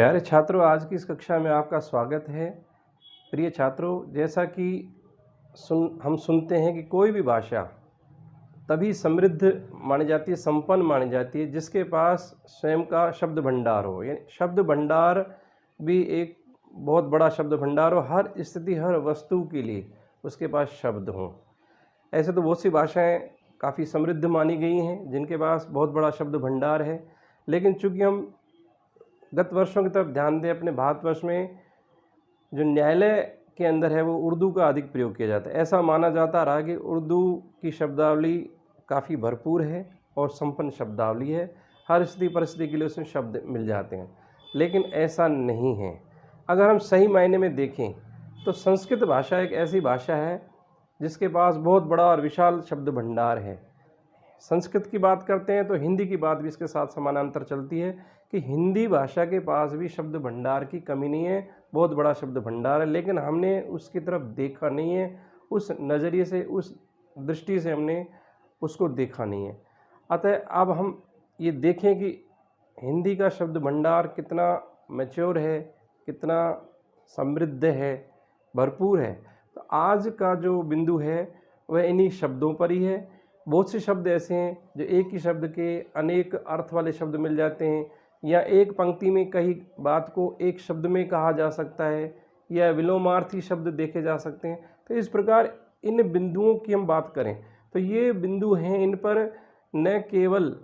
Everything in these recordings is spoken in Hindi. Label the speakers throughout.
Speaker 1: प्यारे छात्रों, आज की इस कक्षा में आपका स्वागत है। प्रिय छात्रों, जैसा कि हम सुनते हैं कि कोई भी भाषा तभी समृद्ध मानी जाती है, संपन्न मानी जाती है, जिसके पास स्वयं का शब्द भंडार हो। यानी शब्द भंडार भी एक बहुत बड़ा शब्द भंडार हो, हर स्थिति, हर वस्तु के लिए उसके पास शब्द हों। ऐसे तो बहुत सी भाषाएँ काफ़ी समृद्ध मानी गई हैं, जिनके पास बहुत बड़ा शब्द भंडार है। लेकिन चूँकि हम गत वर्षों की तरफ ध्यान दें, अपने भारतवर्ष में जो न्यायालय के अंदर है वो उर्दू का अधिक प्रयोग किया जाता है। ऐसा माना जाता रहा कि उर्दू की शब्दावली काफ़ी भरपूर है और संपन्न शब्दावली है, हर स्थिति परिस्थिति के लिए उसमें शब्द मिल जाते हैं। लेकिन ऐसा नहीं है। अगर हम सही मायने में देखें तो संस्कृत भाषा एक ऐसी भाषा है जिसके पास बहुत बड़ा और विशाल शब्द भंडार है। संस्कृत की बात करते हैं तो हिंदी की बात भी इसके साथ समानांतर चलती है कि हिंदी भाषा के पास भी शब्द भंडार की कमी नहीं है, बहुत बड़ा शब्द भंडार है, लेकिन हमने उसकी तरफ देखा नहीं है, उस नज़रिए से, उस दृष्टि से हमने उसको देखा नहीं है। अतः अब हम ये देखें कि हिंदी का शब्द भंडार कितना मैच्योर है, कितना समृद्ध है, भरपूर है। तो आज का जो बिंदु है वह इन्हीं शब्दों पर ही है। बहुत से शब्द ऐसे हैं जो एक ही शब्द के अनेक अर्थ वाले शब्द मिल जाते हैं, या एक पंक्ति में कई बात को एक शब्द में कहा जा सकता है, या विलोमार्थी शब्द देखे जा सकते हैं। तो इस प्रकार इन बिंदुओं की हम बात करें तो ये बिंदु हैं, इन पर न केवल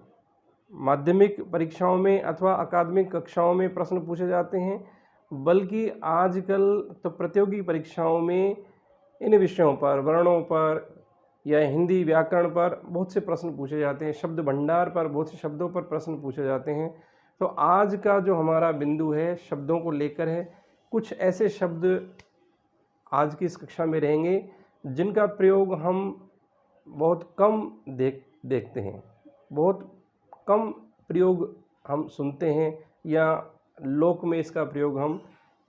Speaker 1: माध्यमिक परीक्षाओं में अथवा अकादमिक कक्षाओं में प्रश्न पूछे जाते हैं, बल्कि आजकल तो प्रतियोगी परीक्षाओं में इन विषयों पर, वर्णों पर या हिंदी व्याकरण पर बहुत से प्रश्न पूछे जाते हैं, शब्द भंडार पर बहुत से शब्दों पर प्रश्न पूछे जाते हैं। तो आज का जो हमारा बिंदु है शब्दों को लेकर है। कुछ ऐसे शब्द आज की इस कक्षा में रहेंगे जिनका प्रयोग हम बहुत कम देखते हैं, बहुत कम प्रयोग हम सुनते हैं, या लोक में इसका प्रयोग हम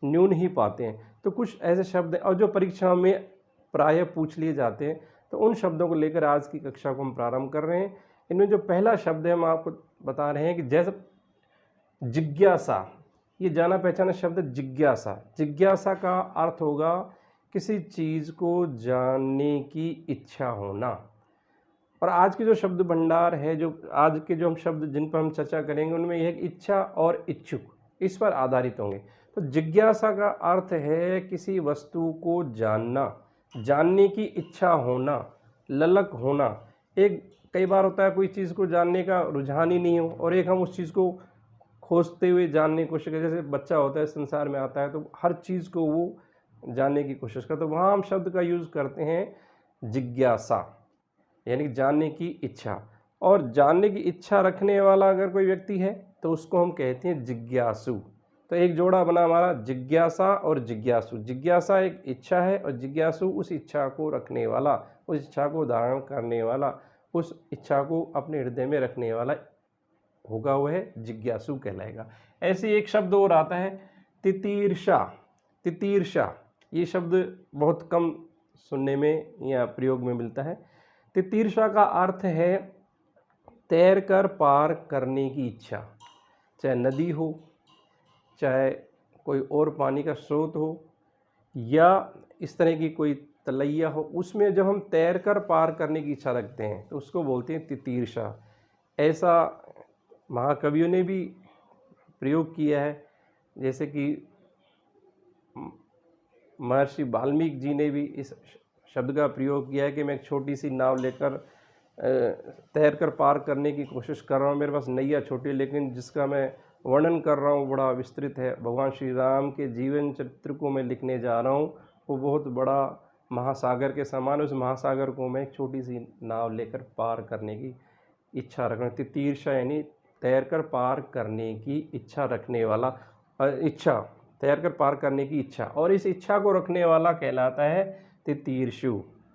Speaker 1: न्यून ही पाते हैं। तो कुछ ऐसे शब्द और जो परीक्षा में प्रायः पूछ लिए जाते हैं, तो उन शब्दों को लेकर आज की कक्षा को हम प्रारंभ कर रहे हैं। इनमें जो पहला शब्द है हम आपको बता रहे हैं कि जैसे जिज्ञासा, ये जाना पहचाना शब्द जिज्ञासा। जिज्ञासा का अर्थ होगा किसी चीज़ को जानने की इच्छा होना। और आज के जो शब्द भंडार है, जो आज के जो हम शब्द जिन पर हम चर्चा करेंगे, उनमें यह इच्छा और इच्छुक इस पर आधारित होंगे। तो जिज्ञासा का अर्थ है किसी वस्तु को जानना, जानने की इच्छा होना, ललक होना। एक कई बार होता है कोई चीज़ को जानने का रुझान ही नहीं हो, और एक हम उस चीज़ को खोजते हुए जानने की कोशिश करें। जैसे बच्चा होता है, संसार में आता है तो हर चीज़ को वो जानने की कोशिश करता है, तो वहाँ हम शब्द का यूज़ करते हैं जिज्ञासा, यानी जानने की इच्छा। और जानने की इच्छा रखने वाला अगर कोई व्यक्ति है तो उसको हम कहते हैं जिज्ञासु। तो एक जोड़ा बना हमारा जिज्ञासा और जिज्ञासु। जिज्ञासा एक इच्छा है और जिज्ञासु उस इच्छा को रखने वाला, उस इच्छा को धारण करने वाला, उस इच्छा को अपने हृदय में रखने वाला होगा, वह जिज्ञासु कहलाएगा। ऐसे एक शब्द और आता है तितीर्षा। तितीर्षा ये शब्द बहुत कम सुनने में या प्रयोग में मिलता है। तितीर्षा का अर्थ है तैर कर पार करने की इच्छा। चाहे नदी हो, चाहे कोई और पानी का स्रोत हो, या इस तरह की कोई तलैया हो, उसमें जब हम तैर कर पार करने की इच्छा रखते हैं तो उसको बोलते हैं तितीर्षा। ऐसा महाकवियों ने भी प्रयोग किया है। जैसे कि महर्षि वाल्मीकि जी ने भी इस शब्द का प्रयोग किया है कि मैं एक छोटी सी नाव लेकर तैर कर पार करने की कोशिश कर रहा हूँ। मेरे पास नैया छोटी, लेकिन जिसका मैं वर्णन कर रहा हूँ बड़ा विस्तृत है। भगवान श्री राम के जीवन चरित्र को मैं लिखने जा रहा हूँ, वो बहुत बड़ा महासागर के समान। उस महासागर को मैं एक छोटी सी नाव लेकर पार करने की इच्छा रखना। तितीर्षा यानी तैर कर पार करने की इच्छा रखने वाला, इच्छा तैर कर पार करने की इच्छा, और इस इच्छा को रखने वाला कहलाता है तितीर्षु।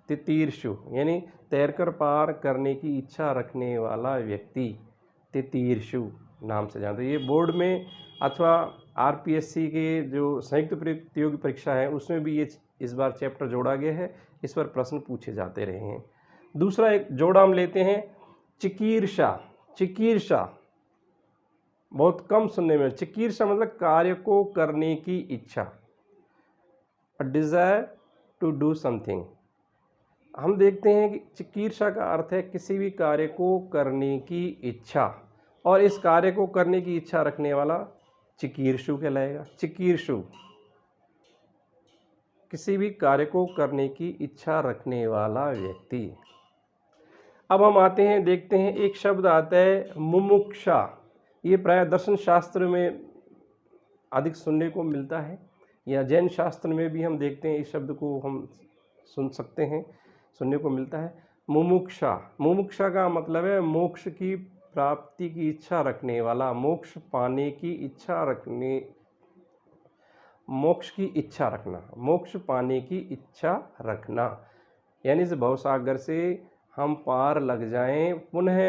Speaker 1: तितीर्षु यानी तैर कर पार करने की इच्छा रखने वाला व्यक्ति तितीर्षु नाम से जानते हैं। ये बोर्ड में अथवा आरपीएससी के जो संयुक्त प्रतियोगी परीक्षा है उसमें भी ये इस बार चैप्टर जोड़ा गया है, इस पर प्रश्न पूछे जाते रहे हैं। दूसरा एक जोड़ा हम लेते हैं चिकीर्षा। चिकीर्षा बहुत कम सुनने में। चिकीर्षा मतलब कार्य को करने की इच्छा, a desire to do something. हम देखते हैं कि चिकीर्षा का अर्थ है किसी भी कार्य को करने की इच्छा, और इस कार्य को करने की इच्छा रखने वाला चिकीर्षु कहलाएगा। चिकीर्षु किसी भी कार्य को करने की इच्छा रखने वाला व्यक्ति। अब हम आते हैं, देखते हैं, एक शब्द आता है मुमुक्षा। ये प्राय दर्शन शास्त्र में अधिक सुनने को मिलता है, या जैन शास्त्र में भी हम देखते हैं इस शब्द को हम सुन सकते हैं, सुनने को मिलता है। मुमुक्षा, मुमुक्षा का मतलब है मोक्ष की प्राप्ति की इच्छा रखने वाला, मोक्ष पाने की इच्छा रखने, मोक्ष की इच्छा रखना, मोक्ष पाने की इच्छा रखना, यानी इस भवसागर से हम पार लग जाएं, पुनः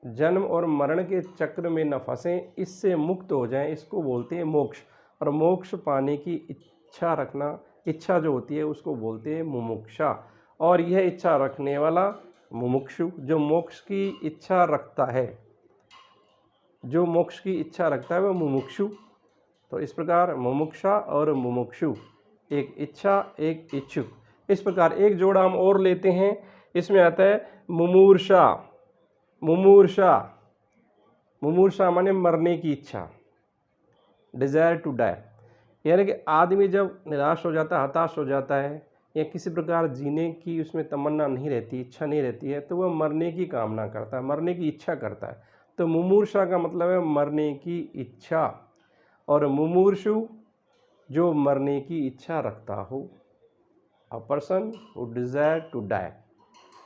Speaker 1: जन्म और मरण के चक्र में न फंसें, इससे मुक्त हो जाएं, इसको बोलते हैं मोक्ष। और मोक्ष पाने की इच्छा रखना, इच्छा जो होती है उसको बोलते हैं मुमुक्षा। और यह इच्छा रखने वाला मुमुक्षु, जो मोक्ष की इच्छा रखता है, जो मोक्ष की इच्छा रखता है वह मुमुक्षु। तो इस प्रकार मुमुक्षा और मुमुक्षु, एक इच्छा एक इच्छुक, इस प्रकार एक जोड़ा हम और लेते हैं। इसमें आता है मुमूर्षा। मुमूर्षा, मुमूर्षा माने मरने की इच्छा, डिज़ायर टू डाई, यानी कि आदमी जब निराश हो जाता है, हताश हो जाता है, या किसी प्रकार जीने की उसमें तमन्ना नहीं रहती, इच्छा नहीं रहती है, तो वह मरने की कामना करता है, मरने की इच्छा करता है। तो मुमूर्षा का मतलब है मरने की इच्छा, और मुमूर्षु जो मरने की इच्छा रखता हो, a person who desire to die,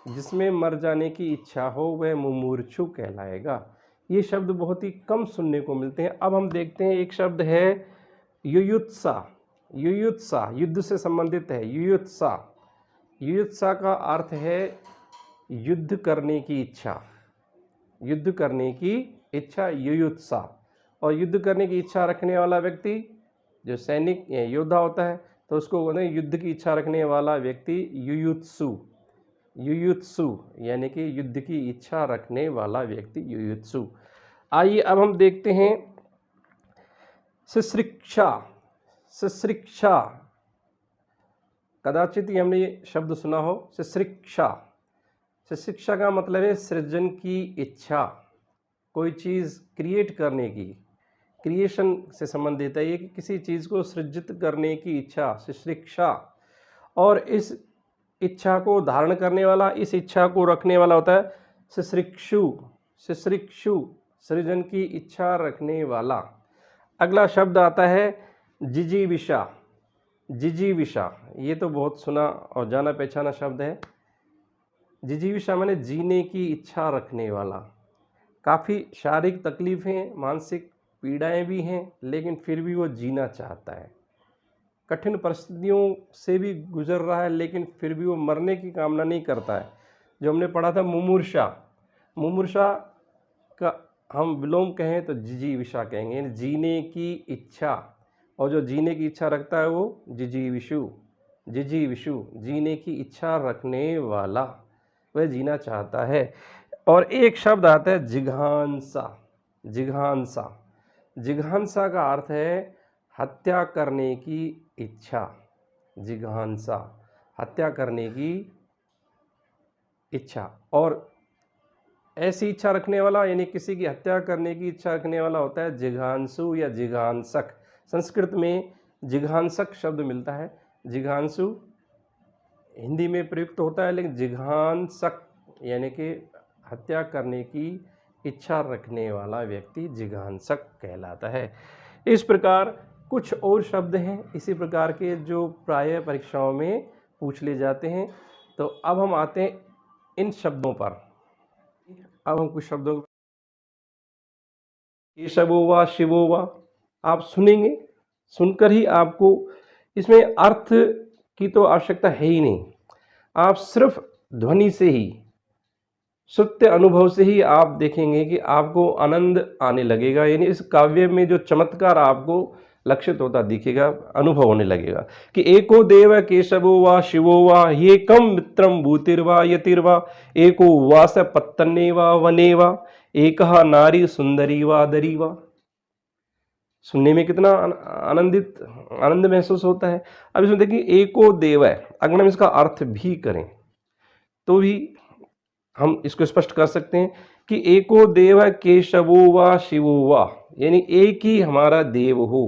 Speaker 1: जिसमें मर जाने की इच्छा हो वह मुमूर्षु कहलाएगा। ये शब्द बहुत ही कम सुनने को मिलते हैं। अब हम देखते हैं, एक शब्द है युयुत्सा। युयुत्सा युद्ध से संबंधित है। युयुत्सा, युयुत्सा का अर्थ है युद्ध करने की इच्छा, युद्ध करने की इच्छा, युयुत्सा। और युद्ध करने की इच्छा रखने वाला व्यक्ति जो सैनिक या योद्धा होता है, तो उसको बोलते हैं युद्ध की इच्छा रखने वाला व्यक्ति युयुत्सु। युयुत्सु यानी कि युद्ध की इच्छा रखने वाला व्यक्ति युयुत्सु। आइए अब हम देखते हैं शुश्रूषा। शुश्रूषा, कदाचित ही हमने ये शब्द सुना हो, शुश्रूषा। शुश्रूषा का मतलब है सृजन की इच्छा, कोई चीज़ क्रिएट करने की, क्रिएशन से संबंधित है ये, कि किसी चीज़ को सृजित करने की इच्छा, शुश्रूषा। और इस इच्छा को धारण करने वाला, इस इच्छा को रखने वाला होता है शुश्रूषु। शुश्रूषु, सृजन की इच्छा रखने वाला। अगला शब्द आता है जिजीविषा। जिजीविषा, ये तो बहुत सुना और जाना पहचाना शब्द है। जिजीविषा माने जीने की इच्छा रखने वाला। काफ़ी शारीरिक तकलीफ़ें, मानसिक पीड़ाएं भी हैं, लेकिन फिर भी वो जीना चाहता है। कठिन परिस्थितियों से भी गुजर रहा है, लेकिन फिर भी वो मरने की कामना नहीं करता है। जो हमने पढ़ा था मुमूर्षा, मुमूर्षा का हम विलोम कहें तो जिजीविषा कहेंगे, यानी जीने की इच्छा। और जो जीने की इच्छा रखता है वो जिजीविषु। जिजीविषु, जीने की इच्छा रखने वाला, वह जीना चाहता है। और एक शब्द आता है जिघांसा। जिघांसा, जिघांसा का अर्थ है हत्या करने की इच्छा। जिघांसा, हत्या करने की इच्छा। और ऐसी इच्छा रखने वाला, यानी किसी की हत्या करने की इच्छा रखने वाला होता है जिघांसु या जिघांसक। संस्कृत में जिघांसक शब्द मिलता है। जिघांसु हिंदी में प्रयुक्त होता है, लेकिन जिघांसक यानी कि हत्या करने की इच्छा रखने वाला व्यक्ति जिघांसक कहलाता है। इस प्रकार कुछ और शब्द हैं इसी प्रकार के जो प्रायः परीक्षाओं में पूछ ले जाते हैं। तो अब हम आते हैं इन शब्दों पर। अब हम कुछ शब्दों, केशवो वा शिवो वा, आप सुनेंगे, सुनकर ही आपको इसमें अर्थ की तो आवश्यकता है ही नहीं। आप सिर्फ ध्वनि से ही, सत्य अनुभव से ही आप देखेंगे कि आपको आनंद आने लगेगा। यानी इस काव्य में जो चमत्कार आपको लक्षित होता दिखेगा, अनुभव होने लगेगा कि एको देव केशवो वा शिवो वा ये कम मित्रम भूतिर्वा यतिर्वा एको वास पत्तने वा वने वा एकहा नारी सुंदरी वा दरी वा। सुनने में कितना आनंद महसूस होता है। अब इसमें देखिए एको देव है, अगर हम इसका अर्थ भी करें तो भी हम इसको स्पष्ट कर सकते हैं कि एको देव केशवो वा शिवो वा, यानी एक ही हमारा देव हो,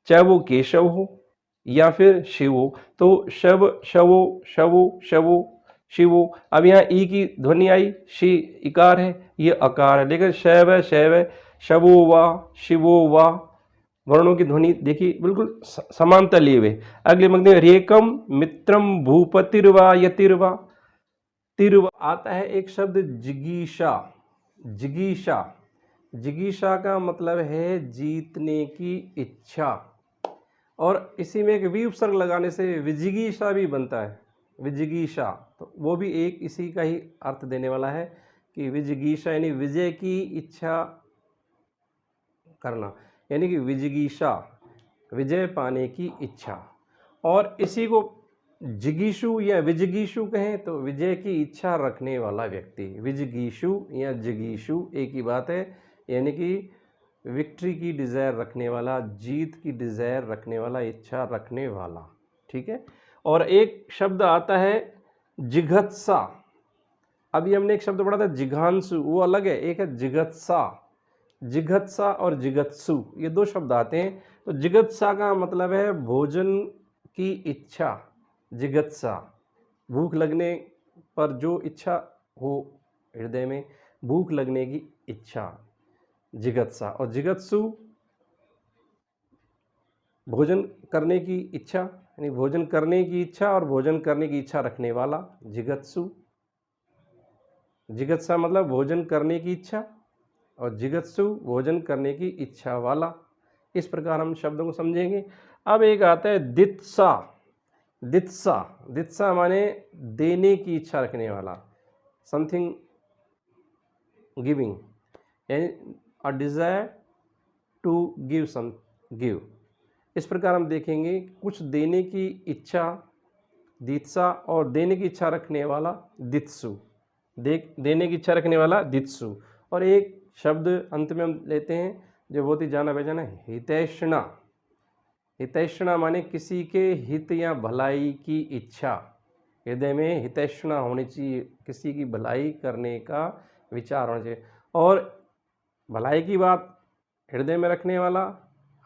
Speaker 1: चाहे वो केशव हो या फिर शिव हो, तो शव शवो शवो शवो शिवो। अब यहाँ ई की ध्वनि आई, शी इकार है, ये अकार है, लेकिन शैव है शैव है, शवो वा शिवो वा, वर्णों की ध्वनि देखिए बिल्कुल समांतर लिए हुए। अगले पंक्ति में रेकम मित्रम भूपतिर्वा यतिर्वा, तिर्वा आता है एक शब्द जिगीषा। जिगीषा, जिगीषा का मतलब है जीतने की इच्छा, और इसी में एक वी उपसर्ग लगाने से विजिगीषा भी बनता है, विजिगीषा, तो वो भी एक इसी का ही अर्थ देने वाला है कि विजिगीषा यानी विजय की इच्छा करना, यानी कि विजिगीषा विजय पाने की इच्छा। और इसी को जिगीषु या विजिगीषु कहें तो विजय की इच्छा रखने वाला व्यक्ति, विजिगीषु या जिगीषु एक ही बात है, यानी कि विक्ट्री की डिज़ायर रखने वाला, जीत की डिज़ायर रखने वाला, इच्छा रखने वाला, ठीक है। और एक शब्द आता है जिघत्सा। अभी हमने एक शब्द पढ़ा था जिघांसु, वो अलग है, एक है जिघत्सा। जिघत्सा और जिगत्सु ये दो शब्द आते हैं। तो जिगत्सा का मतलब है भोजन की इच्छा, जिगत्सा भूख लगने पर जो इच्छा हो हृदय में, भूख लगने की इच्छा, जिगत्सा। और जिगत्सु भोजन करने की इच्छा, यानी भोजन करने की इच्छा और भोजन करने की इच्छा रखने वाला, जिगत्सु। जिगत्सा मतलब भोजन करने की इच्छा और जिगत्सु भोजन करने की इच्छा वाला। इस प्रकार हम शब्दों को समझेंगे। अब एक आता है दित्सा। दित्सा, दित्सा माने देने की इच्छा रखने वाला, समथिंग गिविंग, यानी a desire to give some, give. इस प्रकार हम देखेंगे कुछ देने की इच्छा दित्सा और देने की इच्छा रखने वाला दित्सु, देने की इच्छा रखने वाला दित्सु। और एक शब्द अंत में हम लेते हैं जो बहुत ही जाना पहचाना है, हितैषणा। हितैषणा माने किसी के हित या भलाई की इच्छा, हृदय में हितैषणा होनी चाहिए, किसी की भलाई करने का विचार होना चाहिए। और भलाई की बात हृदय में रखने वाला,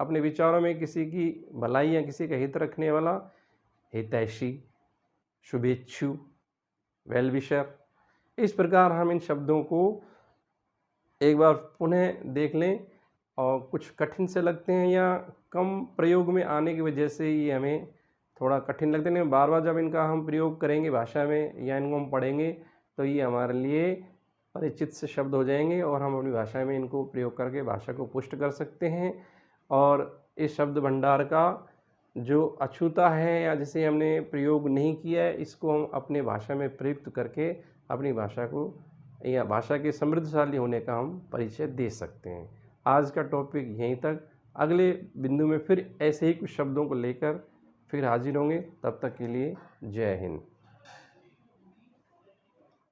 Speaker 1: अपने विचारों में किसी की भलाई या किसी का हित रखने वाला हितैषी, शुभेच्छु, वेल विशर। इस प्रकार हम इन शब्दों को एक बार पुनः देख लें, और कुछ कठिन से लगते हैं या कम प्रयोग में आने की वजह से ये हमें थोड़ा कठिन लगते हैं। बार बार जब इनका हम प्रयोग करेंगे भाषा में या इनको हम पढ़ेंगे तो ये हमारे लिए परिचित से शब्द हो जाएंगे और हम अपनी भाषा में इनको प्रयोग करके भाषा को पुष्ट कर सकते हैं। और इस शब्द भंडार का जो अछूता है या जिसे हमने प्रयोग नहीं किया है, इसको हम अपने भाषा में प्रयुक्त करके अपनी भाषा को या भाषा के समृद्धशाली होने का हम परिचय दे सकते हैं। आज का टॉपिक यहीं तक। अगले बिंदु में फिर ऐसे ही कुछ शब्दों को लेकर फिर हाजिर होंगे। तब तक के लिए जय हिंद।